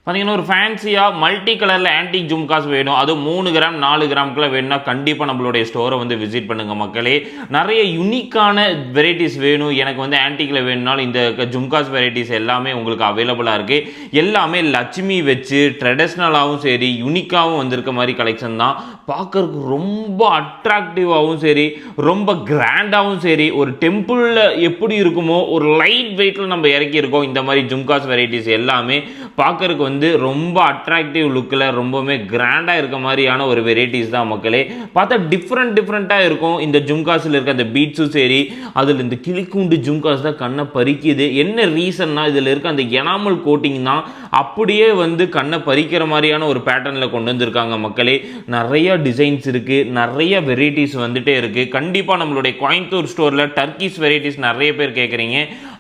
பார்த்தீங்கன்னா ஒரு ஃபேன்சியாக மல்டி கலரில் ஆன்டிக் ஜும்காஸ் வேணும், அதுவும் 3 கிராம் 4 கிராமுக்குள்ள வேணும்னா கண்டிப்பாக நம்மளுடைய ஸ்டோரை வந்து விசிட் பண்ணுங்கள் மக்களே. நிறைய யூனிக்கான வெரைட்டிஸ் வேணும், எனக்கு வந்து ஆன்டிக்கில் வேணும்னாலும் இந்த ஜும்காஸ் வெரைட்டிஸ் எல்லாமே உங்களுக்கு அவைலபிளாக இருக்குது. எல்லாமே லட்சுமி வச்சு ட்ரெடிஷ்னலாகவும் சரி யூனிக்காகவும் வந்திருக்க மாதிரி கலெக்ஷன் தான். பார்க்கறதுக்கு ரொம்ப அட்ராக்டிவாகவும் சரி ரொம்ப கிராண்டாகவும் சரி ஒரு டெம்பிளில் எப்படி இருக்குமோ ஒரு லைட் வெயிட்டில் நம்ம இறக்கியிருக்கோம். இந்த மாதிரி ஜும்காஸ் வெரைட்டிஸ் எல்லாமே பார்க்கறதுக்கு வந்து ரொம்ப அட்ராக்டிவ் லுக்கில் ரொம்பவுமே கிராண்டாக இருக்க மாதிரியான ஒரு வெரைட்டிஸ் தான் மக்களே. பார்த்தா டிஃப்ரெண்ட்டாக இருக்கும். இந்த ஜும்காஸில் இருக்க அந்த பீட்ஸும் சரி, அதில் இந்த கிளிக்கூண்டு ஜும்காஸ் தான் கண்ணை பறிக்குது. என்ன ரீசன்னா இதில் இருக்க அந்த எனாமல் கோட்டிங் தான் அப்படியே வந்து கண்ணை பறிக்கிற மாதிரியான ஒரு பேட்டர்னில் கொண்டு வந்திருக்காங்க மக்களே. நிறைய டிசைன்ஸ் இருக்குது, நிறைய வெரைட்டிஸ் வந்துட்டே இருக்குது. கண்டிப்பாக நம்மளுடைய கோயம்புத்தூர் ஸ்டோரில் டர்க்கிஸ் வெரைட்டிஸ் நிறைய பேர் கேட்குறீங்க,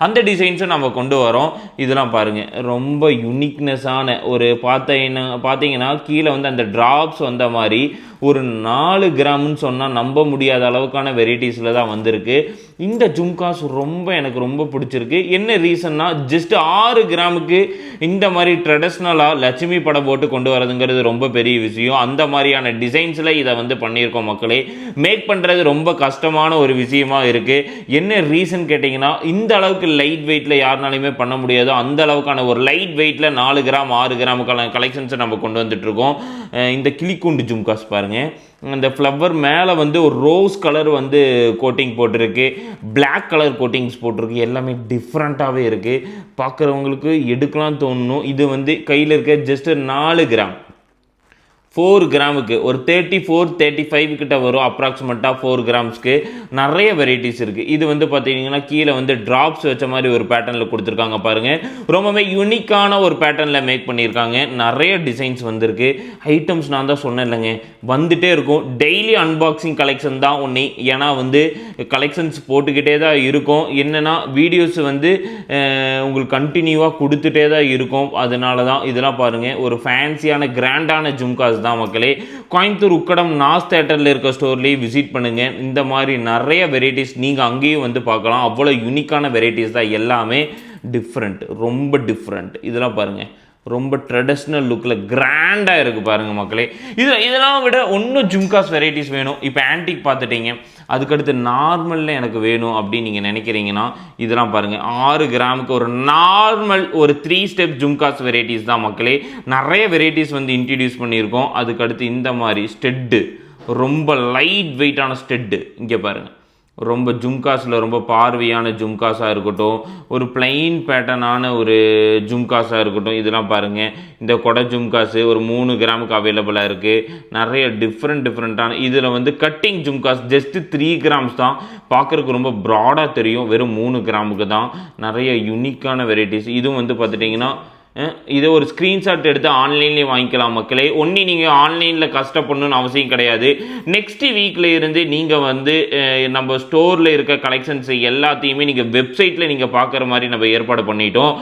அந்த டிசைன்ஸும் நம்ம கொண்டு வரோம். இதெல்லாம் பாருங்கள், ரொம்ப யூனிக்னஸான ஒரு பார்த்தீங்கன்னா கீழே வந்து அந்த ட்ராப்ஸ் வந்த மாதிரி ஒரு 4 கிராம்னு சொன்னால் நம்ப முடியாத அளவுக்கான வெரைட்டிஸில் தான் வந்திருக்கு. இந்த ஜும்காஸ் எனக்கு ரொம்ப பிடிச்சிருக்கு. என்ன ரீசன்னா ஜஸ்ட் 6 கிராமுக்கு இந்த மாதிரி ட்ரெடிஷ்னலாக லட்சுமி படம் போட்டு கொண்டு வரதுங்கிறது ரொம்ப பெரிய விஷயம். அந்த மாதிரியான டிசைன்ஸில் இதை வந்து பண்ணியிருக்கோம் மக்களே. மேக் பண்ணுறது ரொம்ப கஷ்டமான ஒரு விஷயமா இருக்குது. என்ன ரீசன் கேட்டிங்கன்னா இந்த அளவுக்கு லைட் வெயிட்டில் யாருனாலையுமே பண்ண முடியாதோ அந்த அளவுக்கான ஒரு லைட் வெயிட்டில் 4 கிராம் 6 கிராமுக்கான கலெக்ஷன்ஸை நம்ம கொண்டு வந்துட்டுருக்கோம். இந்த கிளிக்கூண்டு ஜும்காஸ் பாருங்கள், அந்த ஃப்ளவர் மேலே வந்து ஒரு ரோஸ் கலர் வந்து கோட்டிங் போட்டிருக்கு, பிளாக் கலர் கோட்டிங்ஸ் போட்டிருக்கு. எல்லாமே டிஃப்ரெண்ட்டாகவே இருக்குது, பார்க்குறவங்களுக்கு எடுக்கலாம் தோணணும். இது வந்து கையில் இருக்க ஜஸ்ட் 4 கிராம் 4 கிராமுக்கு ஒரு 34-35 கிட்ட வரும் அப்ராக்சிமேட்டாக 4 கிராம்ஸ்க்கு. நிறைய வெரைட்டிஸ் இருக்குது. இது வந்து பார்த்தீங்கன்னா கீழே வந்து ட்ராப்ஸ் வச்ச மாதிரி ஒரு பேட்டர்னில் கொடுத்துருக்காங்க பாருங்கள். ரொம்பவே யூனிக்கான ஒரு பேட்டர்னில் மேக் பண்ணியிருக்காங்க. நிறைய டிசைன்ஸ் வந்திருக்கு. ஐட்டம்ஸ் நான் தான் சொன்னேன் இல்லைங்க, வந்துகிட்டே இருக்கும். டெய்லி அன்பாக்சிங் கலெக்ஷன் தான் ஒன்று, ஏன்னா வந்து கலெக்ஷன்ஸ் போட்டுக்கிட்டே தான் இருக்கும். என்னென்னா வீடியோஸ் வந்து உங்களுக்கு கண்டினியூவாக கொடுத்துட்டே தான் இருக்கும். அதனால தான் இதெல்லாம் பாருங்கள், ஒரு ஃபேன்சியான கிராண்டான ஜும்காஸ் தான் மக்களே. கோயம்புத்தூர் உக்கடம் நாஸ் தியேட்டரில் இருக்க ஸ்டோர்லேயே விசிட் பண்ணுங்கள். இந்த மாதிரி நிறைய வெரைட்டிஸ் நீங்கள் அங்கேயும் வந்து பார்க்கலாம். அவ்வளோ யூனிக்கான வெரைட்டிஸ் தான், எல்லாமே ரொம்ப டிஃப்ரெண்ட். இதெல்லாம் பாருங்கள், ரொம்ப ட்ரெடிஷ்னல் லுக்கில் கிராண்டாக இருக்குது பாருங்கள் மக்களே. இதெல்லாம் விட இன்னும் ஜும்காஸ் வெரைட்டிஸ் வேணும். இப்போ ஆன்டிக் பார்த்துட்டீங்க, அதுக்கடுத்து நார்மலில் எனக்கு வேணும் அப்படின்னு நீங்கள் நினைக்கிறீங்கன்னா இதெல்லாம் பாருங்கள். 6 கிராமுக்கு ஒரு நார்மல் ஒரு 3 ஸ்டெப் ஜும்காஸ் வெரைட்டிஸ் தான் மக்களே. நிறைய வெரைட்டிஸ் வந்து இன்ட்ரடியூஸ் பண்ணியிருக்கோம். அதுக்கடுத்து இந்த மாதிரி ஸ்டெட்டு, ரொம்ப லைட் வெயிட்டான ஸ்டெட்டு இங்கே பாருங்கள். ரொம்ப ஜும்காஸில் ரொம்ப பார்வையான ஜும்காஸாக இருக்கட்டும், ஒரு பிளைன் பேட்டர்னான ஒரு ஜும்காஸாக இருக்கட்டும். இதெல்லாம் பாருங்கள், இந்த கொடை ஜும்காஸு ஒரு 3 கிராமுக்கு அவைலபிளாக இருக்குது. நிறைய டிஃப்ரெண்ட்டான இதில் வந்து கட்டிங் ஜும்காஸ் ஜஸ்ட் 3 கிராம்ஸ் தான். பார்க்குறதுக்கு ரொம்ப ப்ராடாக தெரியும், வெறும் 3 கிராமுக்கு தான். நிறைய யூனிக்கான வெரைட்டிஸ். இதுவும் வந்து பார்த்துட்டிங்கன்னா இதை ஒரு ஸ்க்ரீன்ஷாட் எடுத்து ஆன்லைன்லேயே வாங்கிக்கலாம் மக்களே. ஒன்றி நீங்கள் ஆன்லைனில் கஷ்டப்படணும்னு அவசியம் கிடையாது. நெக்ஸ்ட் வீக்கில் இருந்து நீங்கள் வந்து நம்ம ஸ்டோரில் இருக்க கலெக்ஷன்ஸ் எல்லாத்தையுமே நீங்கள் வெப்சைட்டில் நீங்கள் பார்க்குற மாதிரி நம்ம ஏற்பாடு பண்ணிட்டோம்.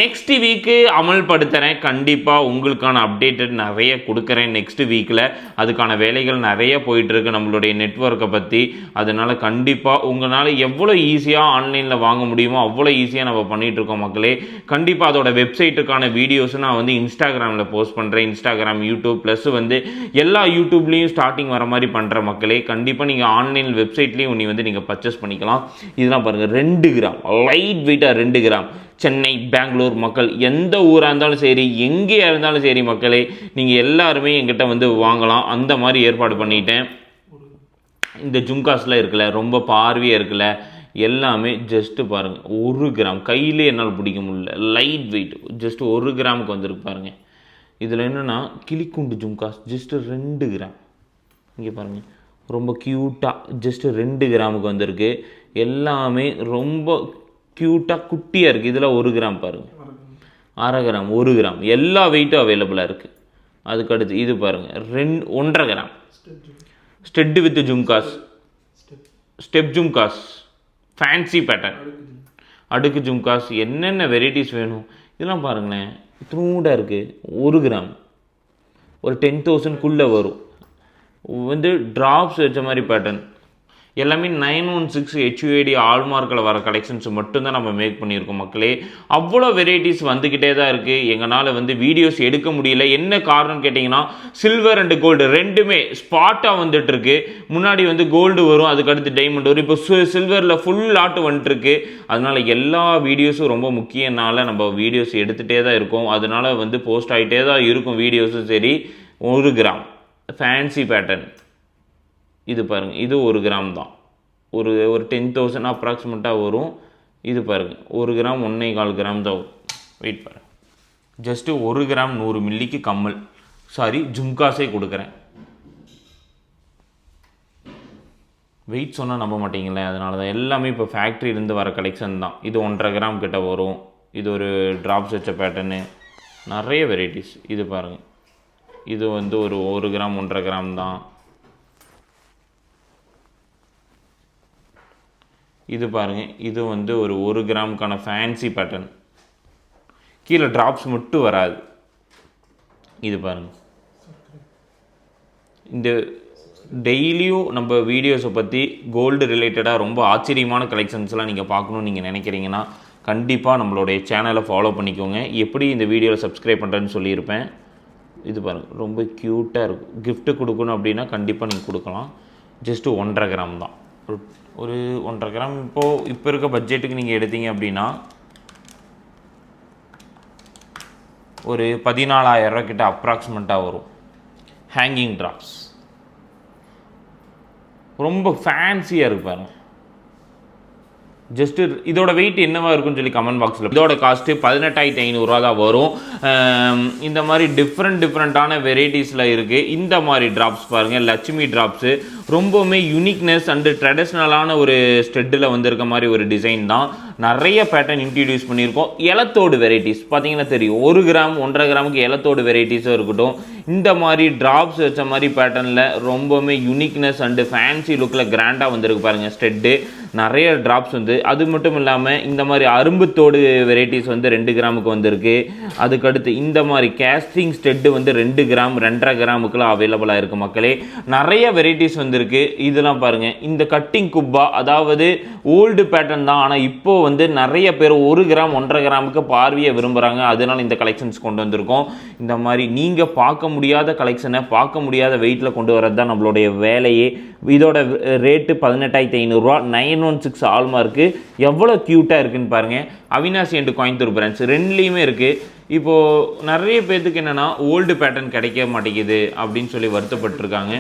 நெக்ஸ்ட் வீக்கு அமல்படுத்துகிறேன். கண்டிப்பாக உங்களுக்கான அப்டேட்டட் நிறைய கொடுக்குறேன் நெக்ஸ்ட் வீக்கில். அதுக்கான வேலைகள் நிறைய போயிட்டுருக்கு நம்மளுடைய நெட்வொர்க்கை பற்றி. அதனால் கண்டிப்பாக உங்களால் எவ்வளோ ஈஸியாக ஆன்லைனில் வாங்க முடியுமோ அவ்வளோ ஈஸியாக நம்ம பண்ணிகிட்ருக்கோம் மக்களே. கண்டிப்பாக அதோட வெப்சைட்டுக்கான வீடியோஸ் நான் வந்து இன்ஸ்டாகிராமில் போஸ்ட் பண்ணுறேன். இன்ஸ்டாகிராம், யூடியூப் ப்ளஸ் வந்து எல்லா யூடியூப்லேயும் ஸ்டார்டிங் வர மாதிரி பண்ணுற மக்களே. கண்டிப்பாக நீங்கள் ஆன்லைன் வெப்சைட்லேயும் வந்து நீங்கள் பர்ச்சேஸ் பண்ணிக்கலாம். இதெல்லாம் பாருங்கள், 2 கிராம் லைட் வெயிட்டாக 2 கிராம். சென்னை, பெங்களூர் மக்கள் எந்த ஊராக இருந்தாலும் சரி, எங்கேயா இருந்தாலும் சரி மக்களே, நீங்கள் எல்லாருமே எங்கிட்ட வந்து வாங்கலாம். அந்த மாதிரி ஏற்பாடு பண்ணிட்டேன். இந்த ஜும்காஸ்லாம் இருக்குல்ல, ரொம்ப பார்வையாக இருக்குல்ல, எல்லாமே ஜஸ்ட்டு பாருங்கள் 1 கிராம். கையிலே என்னால் பிடிக்க முடியல, லைட் வெயிட். ஜஸ்ட் 1 கிராமுக்கு வந்துருக்கு பாருங்கள். இதில் என்னென்னா கிளிக்குண்டு ஜும்காஸ் ஜஸ்ட்டு 2 கிராம். இங்கே பாருங்கள், ரொம்ப க்யூட்டாக ஜஸ்ட்டு 2 கிராமுக்கு வந்திருக்கு. எல்லாமே ரொம்ப க்யூட்டாக குட்டியாக இருக்குது. இதில் 1 கிராம் பாருங்கள், 1/2 கிராம், 1 கிராம், எல்லா வெயிட்டும் அவைலபிளாக இருக்குது. அதுக்கடுத்து இது பாருங்கள், 1.5 gram stud with jhumkas, step jhumkas, fancy pattern, அடுக்கு ஜும்காஸ், என்னென்ன வெரைட்டிஸ் வேணும். இதெல்லாம் பாருங்களேன், இத்தினூடாக இருக்குது. 1 கிராம் ஒரு 10,000க்குள்ளே வரும். வந்து ட்ராப்ஸ் வச்ச மாதிரி பேட்டர்ன். எல்லாமே 916 HUID ஹால்மார்க்கில் வர கலெக்ஷன்ஸ் மட்டும்தான் நம்ம மேக் பண்ணியிருக்கோம் மக்களே. அவ்வளோ வெரைட்டிஸ் வந்துக்கிட்டே தான் இருக்குது. எங்களால் வந்து வீடியோஸ் எடுக்க முடியல. என்ன காரணம் கேட்டிங்கன்னா, சில்வர் அண்ட் கோல்டு ரெண்டுமே ஸ்பாட்டாக வந்துட்டுருக்கு. முன்னாடி வந்து கோல்டு வரும், அதுக்கடுத்து டைமண்ட் வரும். இப்போ சில்வரில் ஃபுல் லாட்டு வந்துட்டுருக்கு. அதனால் எல்லா வீடியோஸும் ரொம்ப முக்கியனால நம்ம வீடியோஸ் எடுத்துகிட்டே தான் இருக்கோம். அதனால் வந்து போஸ்ட் ஆகிட்டே தான் இருக்கும் வீடியோஸும் சரி. 1 கிராம் ஃபேன்சி பேட்டர்ன் இது பாருங்கள், இது 1 கிராம் தான். ஒரு 10,000 அப்ராக்சிமேட்டாக வரும். இது பாருங்கள், 1 கிராம் 1.25 கிராம் தான் வரும். வெயிட் பாருங்கள், ஜஸ்ட்டு 1 கிராம் 100 மில்லிக்கு கம்மல் ஜும்காஸே கொடுக்குறேன். வெயிட் சொன்னால் நம்ப மாட்டீங்களே, அதனால தான். எல்லாமே இப்போ ஃபேக்ட்ரியிலேருந்து வர கலெக்ஷன் தான். இது 1.5 கிராம் கிட்ட வரும். இது ஒரு ட்ராப்ஸ் வச்ச பேட்டர்னு, நிறைய வெரைட்டிஸ். இது பாருங்கள், இது வந்து ஒரு 1 கிராம் 1.5 கிராம் தான். இது பாருங்கள், இது வந்து ஒரு 1 கிராமுக்கான ஃபேன்சி பேட்டர்ன். கீழே ட்ராப்ஸ் மட்டும் வராது. இது பாருங்கள், இந்த டெய்லியும் நம்ம வீடியோஸை பற்றி கோல்டு ரிலேட்டடாக ரொம்ப ஆச்சரியமான கலெக்ஷன்ஸ்லாம் நீங்கள் பார்க்கணுன்னு நீங்கள் நினைக்கிறீங்கன்னா கண்டிப்பாக நம்மளுடைய சேனலை ஃபாலோ பண்ணிக்கோங்க. எப்படி இந்த வீடியோவில் சப்ஸ்கிரைப் பண்ணுறேன்னு சொல்லியிருப்பேன். இது பாருங்கள், ரொம்ப க்யூட்டாக இருக்கும். கிஃப்ட்டு கொடுக்கணும் அப்படின்னா கண்டிப்பாக நீங்கள் கொடுக்கலாம். ஜஸ்ட்டு 1.5 கிராம் தான். ஒரு 1.5 கிராம் இப்போ இருக்க பட்ஜெட்டுக்கு நீங்கள் எடுத்தீங்க அப்படின்னா ஒரு 14,000 ரூபா கிட்ட அப்ராக்சிமேட்டாக வரும். ஹேங்கிங் ட்ராப்ஸ் ரொம்ப ஃபேன்சியாக இருக்கு பாருங்க. ஜஸ்ட்டு இதோட வெயிட் என்னவா இருக்குன்னு சொல்லி கமெண்ட் பாக்ஸில். இதோட காஸ்ட்டு 18,500 தான் வரும். இந்த மாதிரி டிஃப்ரெண்ட்டான வெரைட்டிஸில் இருக்குது. இந்த மாதிரி ட்ராப்ஸ் பாருங்கள், லட்சுமி ட்ராப்ஸு ரொம்பவுமே யூனிக்னஸ் அண்டு ட்ரெடிஷ்னலான ஒரு ஸ்டெட்டில் வந்திருக்க மாதிரி ஒரு டிசைன் தான். நிறைய பேட்டர்ன் இன்ட்ரடியூஸ் பண்ணியிருக்கோம். எலத்தோடு வெரைட்டிஸ் பார்த்தீங்கன்னா தெரியும். 1 கிராம் 1.5 கிராமுக்கு எலத்தோடு வெரைட்டிஸும் இருக்கட்டும். இந்த மாதிரி ட்ராப்ஸ் வச்ச மாதிரி பேட்டர்னில் ரொம்பவுமே யூனிக்னஸ் அண்டு ஃபேன்சி லுக்கில் கிராண்டாக வந்திருக்கு பாருங்கள் ஸ்டெட்டு. நிறைய ட்ராப்ஸ் வந்து அது மட்டும் இல்லாமல் இந்த மாதிரி அரும்புத்தோடு வெரைட்டிஸ் வந்து 2 கிராமுக்கு வந்திருக்கு. அதுக்கடுத்து இந்த மாதிரி கேஸ்டிங் ஸ்டெட்டு வந்து 2 கிராம் 2.5 கிராமுக்குலாம் அவைலபிளாக இருக்குது மக்களே. நிறைய வெரைட்டிஸ் வந்துருக்கு. இதெல்லாம் பாருங்கள், இந்த கட்டிங் குப்பா அதாவது ஓல்டு பேட்டர்ன் தான். ஆனால் இப்போது வந்து நிறைய பேர் 1 கிராம் 1.5 கிராமுக்கு பார்வையை விரும்புகிறாங்க. அதனால் இந்த கலெக்ஷன்ஸ் கொண்டு வந்திருக்கோம். இந்த மாதிரி நீங்கள் பார்க்க முடியாத கலெக்ஷனை பார்க்க முடியாத வெயிட்டில் கொண்டு வரது தான் நம்மளுடைய வேலையே. இதோட ரேட்டு 18,500 916 ஹால்மார்க்கு. எவ்வளோ க்யூட்டாக இருக்குன்னு பாருங்கள். அவினாசி அண்ட் கோயம்புத்தூர் பிரான்ச் ரெண்டுலேயுமே இருக்குது. இப்போது நிறைய பேர்த்துக்கு என்னென்னா ஓல்டு பேட்டர்ன் கிடைக்க மாட்டேங்குது அப்படின்னு சொல்லி வருத்தப்பட்டிருக்காங்க.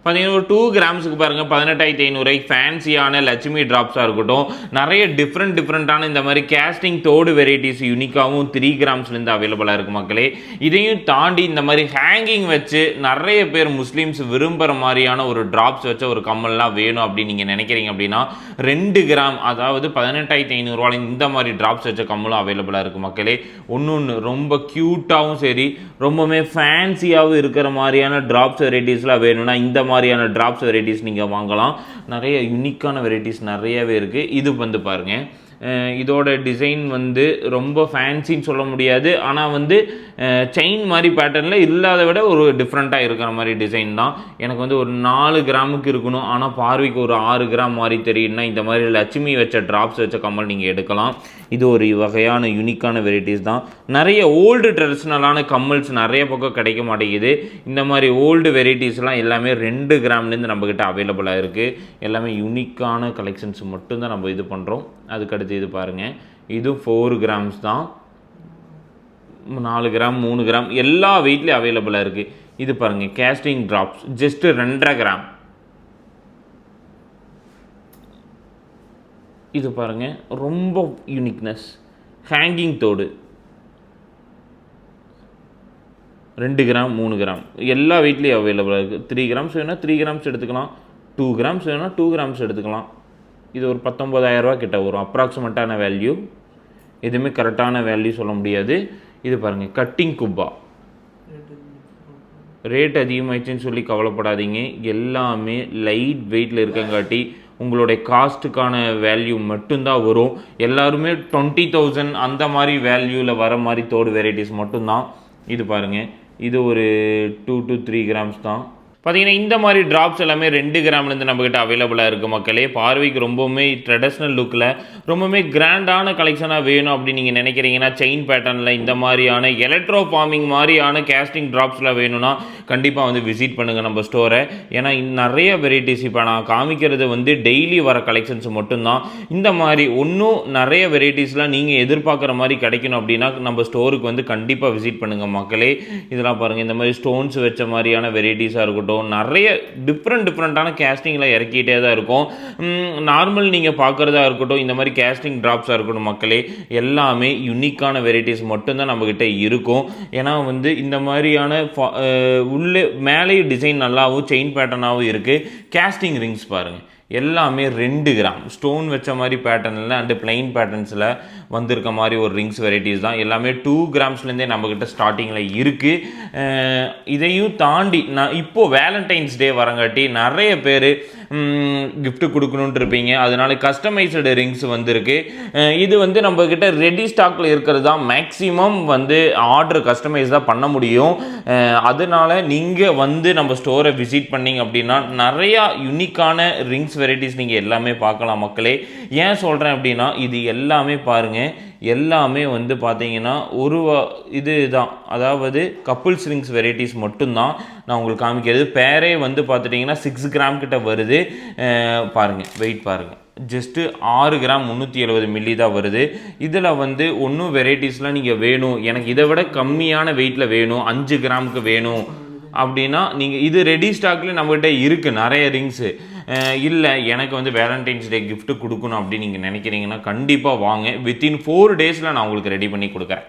பார்த்தீங்கன்னா ஒரு 2 கிராம்ஸுக்கு பாருங்கள் 18,500 ஃபேன்சியான லட்சுமி ட்ராப்ஸாக இருக்கட்டும். நிறைய டிஃப்ரெண்ட்டான இந்த மாதிரி கேஸ்டிங் தோடு வெரைட்டிஸ் யூனிக்காகவும் 3 கிராம்ஸ்லேருந்து அவைலபிளாக இருக்குது மக்களே. இதையும் தாண்டி இந்த மாதிரி ஹேங்கிங் வச்சு நிறைய பேர் முஸ்லீம்ஸ் விரும்புகிற மாதிரியான ஒரு ட்ராப்ஸ் வச்ச ஒரு கம்மல்லாம் வேணும் அப்படின்னு நீங்கள் நினைக்கிறீங்க அப்படின்னா 2 கிராம் அதாவது 18,500 இந்த மாதிரி ட்ராப்ஸ் வச்ச கம்மலும் அவைலபிளாக இருக்குது மக்களே. ஒன்று ரொம்ப க்யூட்டாகவும் சரி ரொம்பவுமே ஃபேன்சியாகவும் இருக்கிற மாதிரியான ட்ராப்ஸ் வெரைட்டிஸ்லாம் வேணும்னா இந்த மாதிரியான ட்ராப்ஸ் வெரைட்டிஸ் நீங்கள் வாங்கலாம். நிறைய யூனிக்கான வெரைட்டிஸ் நிறையவே இருக்குது. இது வந்து பாருங்கள், இதோட டிசைன் வந்து ரொம்ப ஃபேன்சின்னு சொல்ல முடியாது. ஆனால் வந்து செயின் மாதிரி பேட்டர்னில் இல்லாத விட ஒரு டிஃப்ரெண்ட்டாக இருக்கிற மாதிரி டிசைன் தான். எனக்கு வந்து ஒரு 4 கிராமுக்கு இருக்கணும். ஆனால் பார்வைக்கு ஒரு 6 கிராம் மாதிரி தெரியும்னா இந்த மாதிரி லட்சுமி வச்ச ட்ராப்ஸ் வச்ச கம்மல் நீங்கள் எடுக்கலாம். இது ஒரு வகையான யூனிக்கான வெரைட்டிஸ் தான். நிறைய ஓல்டு ட்ரெடிஷ்னலான கம்மல்ஸ் நிறைய பக்கம் கிடைக்க மாட்டேங்குது. இந்த மாதிரி ஓல்டு வெரைட்டிஸ்லாம் எல்லாமே 2 கிராம்லேருந்து நம்மக்கிட்ட அவைலபிளாக இருக்குது. எல்லாமே யூனிக்கான கலெக்ஷன்ஸ் மட்டும்தான் நம்ம இது பண்ணுறோம். அதுக்கடுத்து இது பாருங்கள், இது 4 கிராம்ஸ் தான். 4 கிராம் 3 கிராம் எல்லா வெயிட்லேயும் அவைலபிளாக இருக்குது. இது பாருங்கள், கேஸ்டிங் ட்ராப்ஸ் ஜஸ்ட்டு 2.5 கிராம். இது பாருங்கள், ரொம்ப யூனிக்னஸ் ஹேங்கிங் தோடு 2 கிராம் 3 கிராம் எல்லா வெயிட்லேயும் அவைலபிளாக இருக்குது. 3 கிராம்ஸ் வேணும்னா 3 கிராம்ஸ் எடுத்துக்கலாம். 2 கிராம்ஸ் வேணும்னா 2 கிராம்ஸ் எடுத்துக்கலாம். இது ஒரு 19,000 ரூபா கிட்ட வரும் அப்ராக்சிமேட்டான வேல்யூ. எதுவுமே கரெக்டான வேல்யூ சொல்ல முடியாது. இது பாருங்கள், கட்டிங் குப்பா ரேட் அதிகமாகிடுச்சின்னு சொல்லி கவலைப்படாதீங்க. எல்லாமே லைட் வெயிட்டில் இருக்கங்காட்டி உங்களுடைய காஸ்ட்டுக்கான வேல்யூ மட்டும்தான் வரும். எல்லாருமே 20,000 அந்த மாதிரி வேல்யூவில் வர மாதிரி தோடு வெரைட்டிஸ் மட்டும்தான். இது பாருங்கள், இது ஒரு 2 to 3 கிராம்ஸ் தான். பார்த்தீங்கன்னா இந்த மாதிரி ட்ராப்ஸ் எல்லாமே 2 கிராம்லேருந்து நம்மக்கிட்ட அவைலபிளாக இருக்குது மக்களே. பார்வைக்கு ரொம்பவுமே ட்ரெடிஷ்னல் லுக்கில் ரொம்பவுமே கிராண்டான கலெக்ஷனாக வேணும் அப்படின்னு நீங்கள் நினைக்கிறீங்கன்னா, செயின் பேட்டர்னில் இந்த மாதிரியான எலக்ட்ரோ ஃபார்மிங் மாதிரியான கேஸ்டிங் ட்ராப்ஸில் வேணும்னா கண்டிப்பாக வந்து விசிட் பண்ணுங்கள் நம்ம ஸ்டோரை. ஏன்னா நிறைய வெரைட்டிஸ் இப்போ நான் காமிக்கிறது வந்து டெய்லி வர கலெக்ஷன்ஸ் மட்டும்தான். இந்த மாதிரி இன்னும் நிறைய வெரைட்டிஸ்லாம் நீங்கள் எதிர்பார்க்குற மாதிரி கிடைக்கணும் அப்படின்னா நம்ம ஸ்டோருக்கு வந்து கண்டிப்பாக விசிட் பண்ணுங்கள் மக்களே. இதெல்லாம் பாருங்கள், இந்த மாதிரி ஸ்டோன்ஸ் வச்ச மாதிரியான வெரைட்டிஸாக இருக்கட்டும், நிறைய டிஃப்ரெண்ட்டான கேஸ்டிங்கில் இறக்கிட்டே தான் இருக்கும். நார்மல் நீங்கள் பார்க்குறதா இருக்கட்டும், இந்த மாதிரி கேஸ்டிங் ட்ராப்ஸாக இருக்கட்டும் மக்களே, எல்லாமே யூனிக்கான வெரைட்டிஸ் மட்டும்தான் நம்மக்கிட்ட இருக்கும். ஏன்னா வந்து இந்த மாதிரியான உள்ளே மேலேயும் டிசைன் நல்லாவும் செயின் பேட்டர்னாகவும் இருக்குது. கேஸ்டிங் ரிங்ஸ் பாருங்கள், எல்லாமே 2 கிராம் ஸ்டோன் வச்ச மாதிரி பேட்டர்னில் அண்டு பிளைன் பேட்டர்ன்ஸில் வந்திருக்க மாதிரி ஒரு ரிங்ஸ் வெரைட்டிஸ் தான். எல்லாமே 2 கிராம்ஸ்லேருந்தே நம்மக்கிட்ட ஸ்டார்டிங்கில் இருக்குது. இதையும் தாண்டி நான் இப்போது வேலண்டைன்ஸ் டே வரங்காட்டி நிறைய பேர் கிஃப்ட்டு கொடுக்கணுன்ட்டு இருப்பீங்க. அதனால கஸ்டமைஸ்டு ரிங்ஸ் வந்திருக்கு. இது வந்து நம்மக்கிட்ட ரெடி ஸ்டாக்கில் இருக்கிறது தான். மேக்ஸிமம் வந்து ஆர்டர் கஸ்டமைஸ் தான் பண்ண முடியும். அதனால் நீங்கள் வந்து நம்ம ஸ்டோரை விசிட் பண்ணிங்க அப்படின்னா நிறையா யூனிக்கான ரிங்ஸ் வெரைட்டிஸ் நீங்கள் எல்லாமே பார்க்கலாம் மக்களே. ஏன் சொல்கிறேன் அப்படின்னா, இது எல்லாமே பாருங்கள், எல்லாமே வந்து பார்த்தீங்கன்னா இது தான், அதாவது கப்புள்ஸ் ரிங்ஸ் வெரைட்டிஸ் மட்டும்தான் நான் உங்களுக்கு காமிக்கிறது. பேரே வந்து பார்த்துட்டிங்கன்னா 6 கிராம் கிட்ட வருது. பாருங்கள், வெயிட் பாருங்கள், ஜஸ்ட்டு 6 கிராம் 370 மில்லி தான் வருது. இதில் வந்து ஒன்றும் வெரைட்டிஸ்லாம் நீங்கள் வேணும், எனக்கு இதை விட கம்மியான வெயிட்டில் வேணும், 5 கிராமுக்கு வேணும் அப்படின்னா நீங்கள் இது ரெடி ஸ்டாக்லேயே நம்மகிட்ட இருக்குது நிறைய ரிங்ஸு. இல்லை எனக்கு வந்து வேலண்டைன்ஸ் டே கிஃப்ட்டு கொடுக்கணும் அப்படின்னு நீங்கள் நினைக்கிறீங்கன்னா கண்டிப்பாக வாங்க. வித்தின் 4 டேஸில் நான் உங்களுக்கு ரெடி பண்ணி கொடுக்குறேன்.